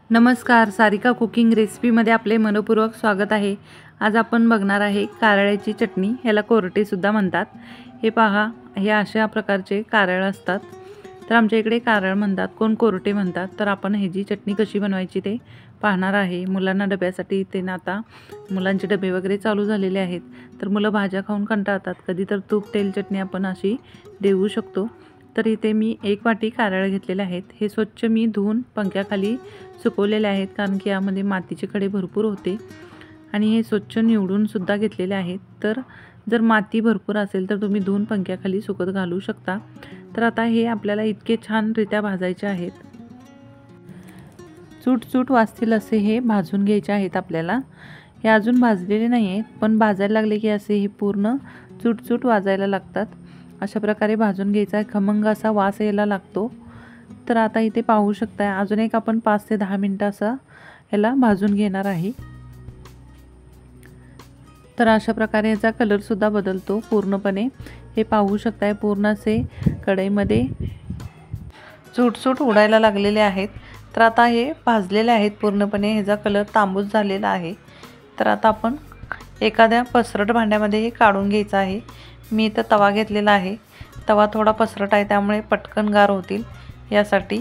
नमस्कार, सारिका कुकिंग रेसिपीमध्ये आपले मनपूर्वक स्वागत आहे। आज आपण बघणार आहे कारळ्याची चटणी, ह्याला कोरटेसुद्धा म्हणतात। हे पहा, हे अशा प्रकारचे कारळ असतात। तर आमच्या इकडे कारळ म्हणतात, कोण कोरटे म्हणतात। तर आपण ह्याची चटणी कशी बनवायची ते पाहणार आहे। मुलांना डब्यासाठी ते आता मुलांचे डबे वगैरे चालू झालेले आहेत, तर मुलं भाज्या खाऊन कंटाळतात। कधी तर तूप तेल चटणी आपण अशी देऊ शकतो। तर इथे मी 1 वाटी कारळ घेतलेले आहेत। हे स्वच्छ मी धुवून पंख्याखाली सुकवलेले आहेत, कारण की यामध्ये मातीचे खडे भरपूर होते। आणि हे स्वच्छ निवडून सुद्धा घेतलेले आहेत। तर जर माती भरपूर असेल तर तुम्ही धुवून पंख्याखाली सुकत घालू शकता। तर आता हे आपल्याला इतके छानरित्या भाजायचे आहेत, चूट वाजतील असे हे भाजून घ्यायचे आहेत आपल्याला। हे अजून भाजलेले नाही आहेत, पण भाजायला लागले की असे हे पूर्ण चूट वाजायला लागतात। अशा प्रकारे भाजून घ्यायचा, खमंग असा वास यायला लागतो। तर आता इथे पाहू शकता, अजून एक आपण 5 ते 10 मिनिटं असा याला भाजून घेणार आहे। तर अशा प्रकारे याचा कलर सुद्धा बदलतो पूर्णपणे। हे पाहू शकताय, पूर्ण असे कढईमध्ये चूट उडायला लागलेले आहेत। तर आता हे भाजलेले आहेत पूर्णपणे, ह्याचा कलर तांबूस झालेला आहे। तर आता आपण एखाद्या पसरट भांड्यामध्ये हे काढून घ्यायचं आहे। मी इथं तवा घेतलेला आहे। तवा थोडा पसरट आहे, त्यामुळे पटकन गार होतील यासाठी।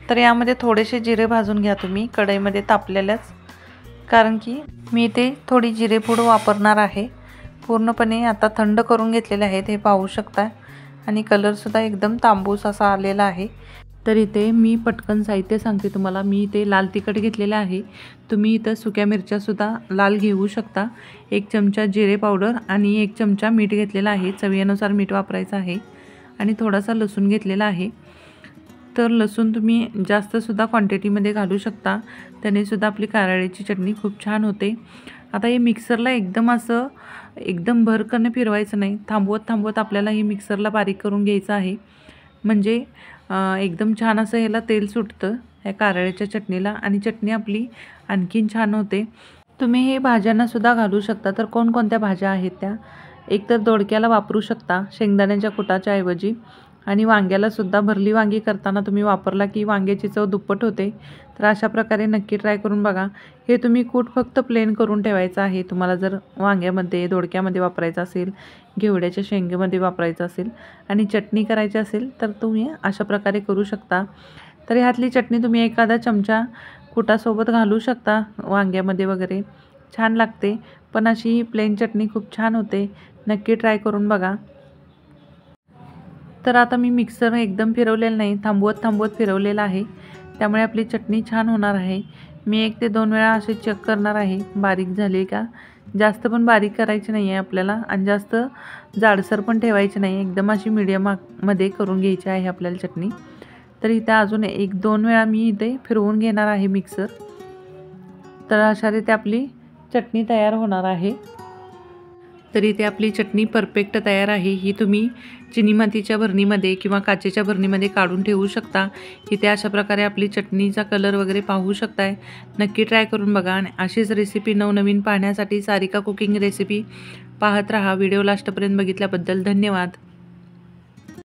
तर यामध्ये थोडेसे जिरे भाजून घ्या तुम्ही कढईमध्ये तापलेल्याच, कारण की मी इथे थोडी जिरेपूड वापरणार आहे। पूर्णपणे आता थंड करून घेतलेले आहेत, हे पाहू शकता। आणि कलरसुद्धा एकदम तांबूस असा आलेला आहे। तर इथे मी पटकन साहित्य सांगते तुम्हाला। मी इथे लाल तिखट घेतलेले आहे। तुम्ही इथं सुक्या मिरच्यासुद्धा लाल घेऊ शकता। 1 चमचा जिरे पावडर आणि 1 चमचा मीठ घेतलेला आहे। चवीनुसार मीठ वापरायचं आहे। आणि थोडासा लसूण घेतलेला आहे। तर लसूण तुम्ही जास्तसुद्धा क्वांटिटीमध्ये घालू शकता, त्याने सुद्धा आपली कारळ्याची चटणी खूप छान होते। आता हे मिक्सरला एकदम भरकन फिरवायचं नाही, थांबवत आपल्याला हे मिक्सरला बारीक करून घ्यायचं आहे। म्हणजे एकदम छान असं ह्याला तेल सुटतं ह्या कारळ्याच्या चटणीला, आणि चटणी आपली आणखीन छान होते। तुम्ही हे भाज्यांना सुद्धा घालू शकता। तर कोणकोणत्या भाज्या आहेत त्या, एक तर दोडक्याला वापरू शकता शेंगदाण्याच्या कुटाच्या ऐवजी, आणि वांग्याला सुद्धा भरली वांगी करताना तुम्ही वापरला की वांग्याची चव दुप्पट होते। तर अशा प्रकारे नक्की ट्राय करून बघा। हे तुम्ही कूट फक्त प्लेन करून ठेवायचं आहे। तुम्हाला जर वांग्यामध्ये दोडक्यामध्ये वापरायचं असेल, घेवड्याच्या शेंगेमध्ये वापरायचं असेल आणि चटणी करायची असेल, तर तुम्ही अशा प्रकारे करू शकता। तर ह्यातली चटणी तुम्ही एखादा चमचा कुटासोबत घालू शकता वांग्यामध्ये वगैरे, छान लागते। पण अशी प्लेन चटणी खूप छान होते, नक्की ट्राय करून बघा। तर आता मी मिक्सर एकदम फिरवलेलं नाही, थांबवत फिरवलेलं आहे, त्यामुळे आपली चटणी छान होणार आहे। मी 1 ते 2 वेळा असे चेक करणार आहे बारीक झाली का। जास्त पण बारीक करायची नाही आहे आपल्याला, आणि जास्त जाडसर पण ठेवायची नाही, एकदम अशी मीडियममध्ये करून घ्यायची आहे आपल्याला चटणी। तर इथे अजून 1-2 वेळा मी इथे फिरवून घेणार आहे मिक्सर। तर अशा रीते आपली चटणी तयार होणार आहे। तर इथे आपली चटणी परफेक्ट तयार आहे। ही तुम्ही चिनी मातीच्या भरणीमध्ये किंवा काचेच्या भरणीमध्ये काढून ठेवू शकता। इथे अशा प्रकारे आपली चटणीचा कलर वगैरे पाहू शकताय, नक्की ट्राय करून बघा। आणि अशीच रेसिपी नवनवीन पाहण्यासाठी सारिका कुकिंग रेसिपी पाहत राहा। व्हिडिओ लास्टपर्यंत बघितल्याबद्दल धन्यवाद।